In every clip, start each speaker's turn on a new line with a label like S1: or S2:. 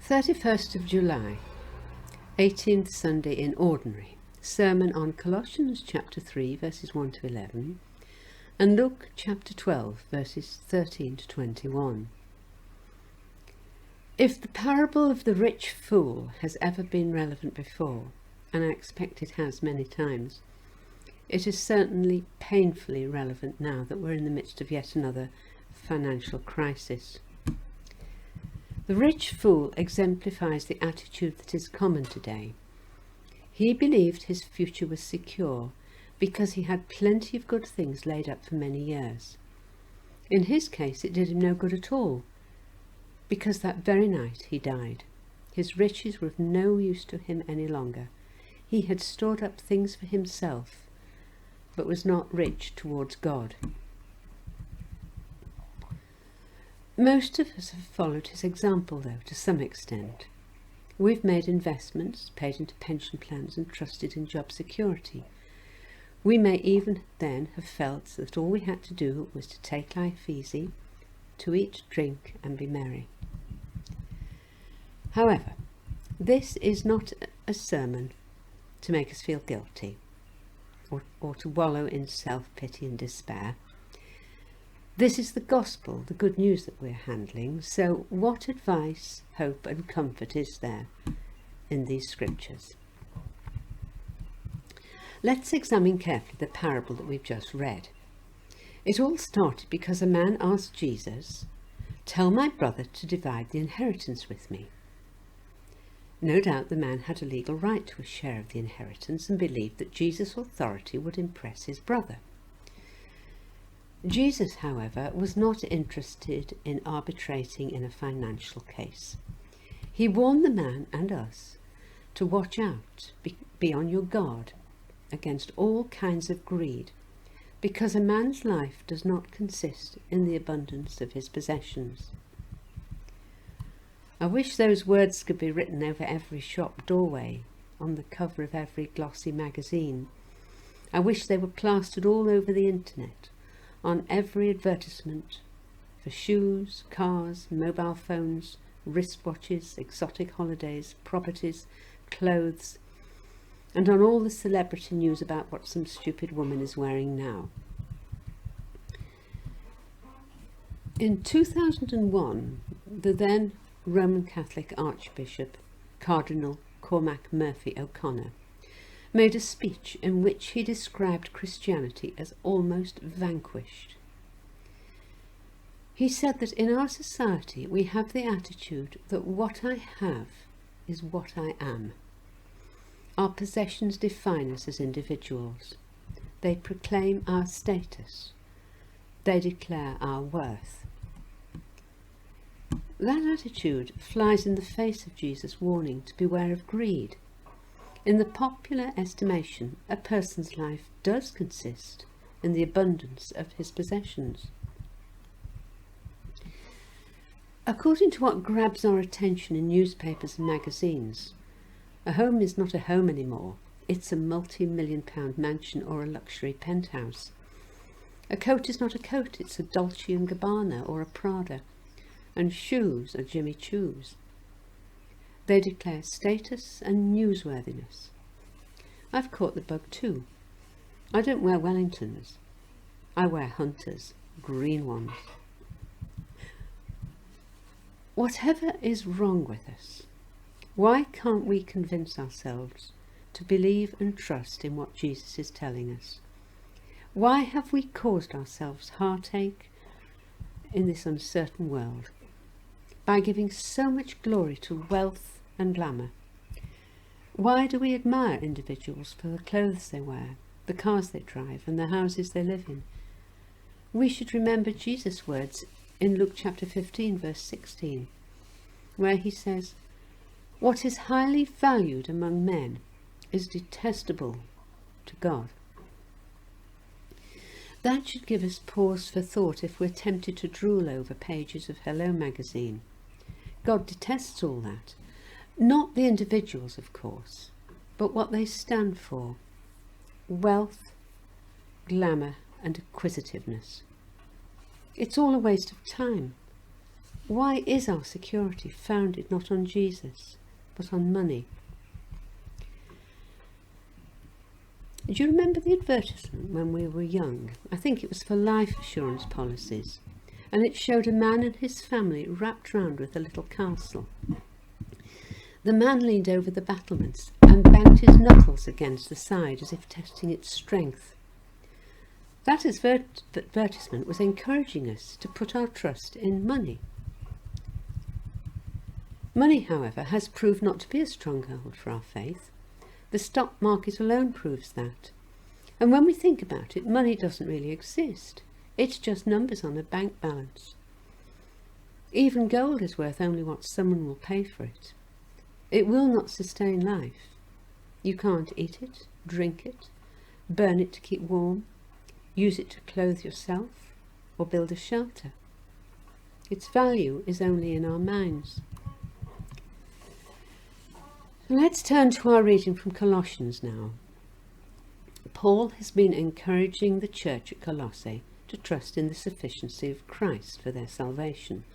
S1: 31st of July, 18th Sunday in Ordinary. Sermon on Colossians chapter 3 verses 1 to 11 and Luke chapter 12 verses 13 to 21. If the parable of the rich fool has ever been relevant before, and I expect it has many times, it is certainly painfully relevant now that we're in the midst of yet another financial crisis. The rich fool exemplifies the attitude that is common today. He believed his future was secure because he had plenty of good things laid up for many years. In his case, it did him no good at all, because that very night he died. His riches were of no use to him any longer. He had stored up things for himself, but was not rich towards God. Most of us have followed his example, though, to some extent. We've made investments, paid into pension plans and trusted in job security. We may even then have felt that all we had to do was to take life easy, to eat, drink and be merry. However, this is not a sermon to make us feel guilty or to wallow in self-pity and despair. This is the gospel, the good news that we're handling. So what advice, hope and comfort is there in these scriptures? Let's examine carefully the parable that we've just read. It all started because a man asked Jesus, "Tell my brother to divide the inheritance with me." No doubt the man had a legal right to a share of the inheritance and believed that Jesus' authority would impress his brother. Jesus, however, was not interested in arbitrating in a financial case. He warned the man and us to watch out, be on your guard against all kinds of greed, because a man's life does not consist in the abundance of his possessions. I wish those words could be written over every shop doorway, on the cover of every glossy magazine. I wish they were plastered all over the internet, on every advertisement for shoes, cars, mobile phones, wristwatches, exotic holidays, properties, clothes, and on all the celebrity news about what some stupid woman is wearing now. In 2001, the then Roman Catholic Archbishop, Cardinal Cormac Murphy O'Connor, made a speech in which he described Christianity as almost vanquished. He said that in our society we have the attitude that what I have is what I am. Our possessions define us as individuals. They proclaim our status. They declare our worth. That attitude flies in the face of Jesus' warning to beware of greed. In the popular estimation, a person's life does consist in the abundance of his possessions. According to what grabs our attention in newspapers and magazines, a home is not a home anymore. It's a multi-million-pound mansion or a luxury penthouse. A coat is not a coat, it's a Dolce & Gabbana or a Prada. And shoes are Jimmy Choos. They declare status and newsworthiness. I've caught the bug too. I don't wear Wellingtons. I wear Hunters, green ones. Whatever is wrong with us, why can't we convince ourselves to believe and trust in what Jesus is telling us? Why have we caused ourselves heartache in this uncertain world by giving so much glory to wealth and glamour? Why do we admire individuals for the clothes they wear, the cars they drive and the houses they live in? We should remember Jesus' words in Luke chapter 15 verse 16, where he says, "What is highly valued among men is detestable to God." That should give us pause for thought if we're tempted to drool over pages of Hello magazine. God detests all that. Not the individuals, of course, but what they stand for: wealth, glamour and acquisitiveness. It's all a waste of time. Why is our security founded not on Jesus, but on money? Do you remember the advertisement when we were young? I think it was for life assurance policies, and it showed a man and his family wrapped round with a little castle. The man leaned over the battlements and banged his knuckles against the side as if testing its strength. That advertisement was encouraging us to put our trust in money. Money, however, has proved not to be a stronghold for our faith. The stock market alone proves that. And when we think about it, money doesn't really exist. It's just numbers on a bank balance. Even gold is worth only what someone will pay for it. It will not sustain life. You can't eat it, drink it, burn it to keep warm, use it to clothe yourself, or build a shelter. Its value is only in our minds. Let's turn to our reading from Colossians now. Paul has been encouraging the church at Colossae to trust in the sufficiency of Christ for their salvation,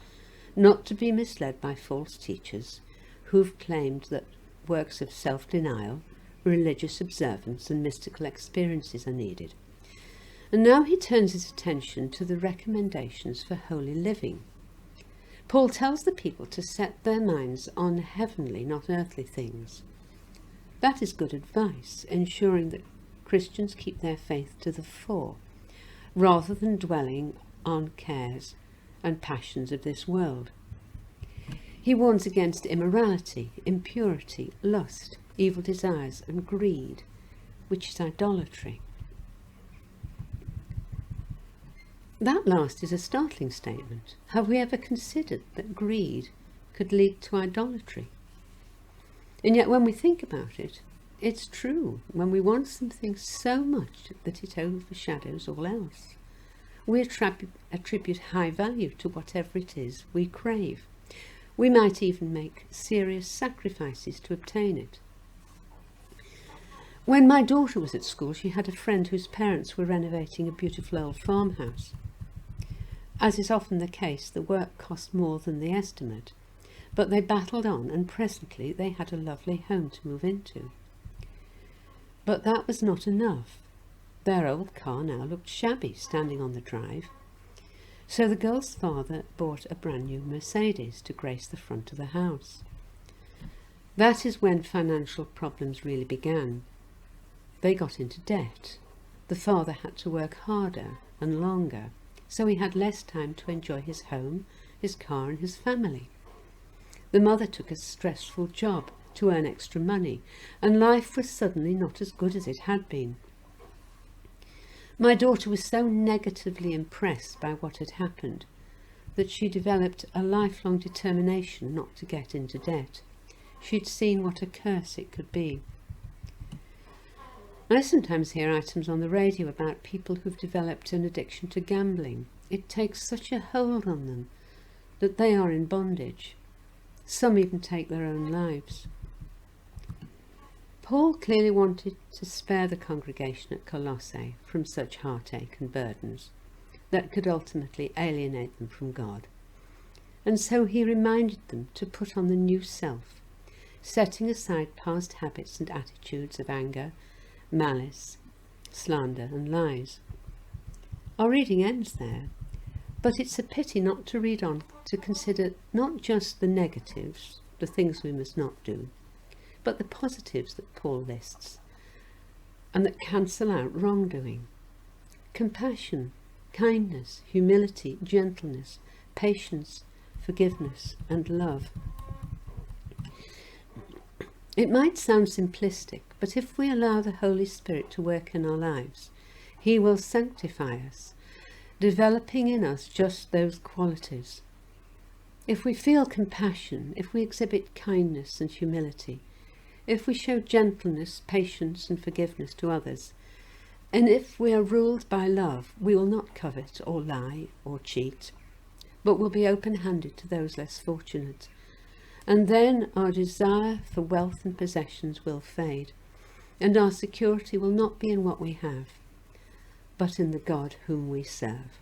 S1: not to be misled by false teachers who've claimed that works of self-denial, religious observance and mystical experiences are needed. And now he turns his attention to the recommendations for holy living. Paul tells the people to set their minds on heavenly, not earthly things. That is good advice, ensuring that Christians keep their faith to the fore, rather than dwelling on cares and passions of this world. He warns against immorality, impurity, lust, evil desires and greed, which is idolatry. That last is a startling statement. Have we ever considered that greed could lead to idolatry? And yet when we think about it, it's true. When we want something so much that it overshadows all else, we attribute high value to whatever it is we crave. We might even make serious sacrifices to obtain it. When my daughter was at school, she had a friend whose parents were renovating a beautiful old farmhouse. As is often the case, the work cost more than the estimate, but they battled on and presently they had a lovely home to move into. But that was not enough. Their old car now looked shabby standing on the drive, so the girl's father bought a brand new Mercedes to grace the front of the house. That is when financial problems really began. They got into debt. The father had to work harder and longer, so he had less time to enjoy his home, his car and his family. The mother took a stressful job to earn extra money, and life was suddenly not as good as it had been. My daughter was so negatively impressed by what had happened that she developed a lifelong determination not to get into debt. She'd seen what a curse it could be. I sometimes hear items on the radio about people who've developed an addiction to gambling. It takes such a hold on them that they are in bondage. Some even take their own lives. Paul clearly wanted to spare the congregation at Colossae from such heartache and burdens that could ultimately alienate them from God. And so he reminded them to put on the new self, setting aside past habits and attitudes of anger, malice, slander and lies. Our reading ends there, but it's a pity not to read on to consider not just the negatives, the things we must not do, but the positives that Paul lists and that cancel out wrongdoing. Compassion, kindness, humility, gentleness, patience, forgiveness and love. It might sound simplistic, but if we allow the Holy Spirit to work in our lives, he will sanctify us, developing in us just those qualities. If we feel compassion, if we exhibit kindness and humility, if we show gentleness, patience and forgiveness to others, and if we are ruled by love, we will not covet or lie or cheat, but will be open-handed to those less fortunate. And then our desire for wealth and possessions will fade, and our security will not be in what we have, but in the God whom we serve.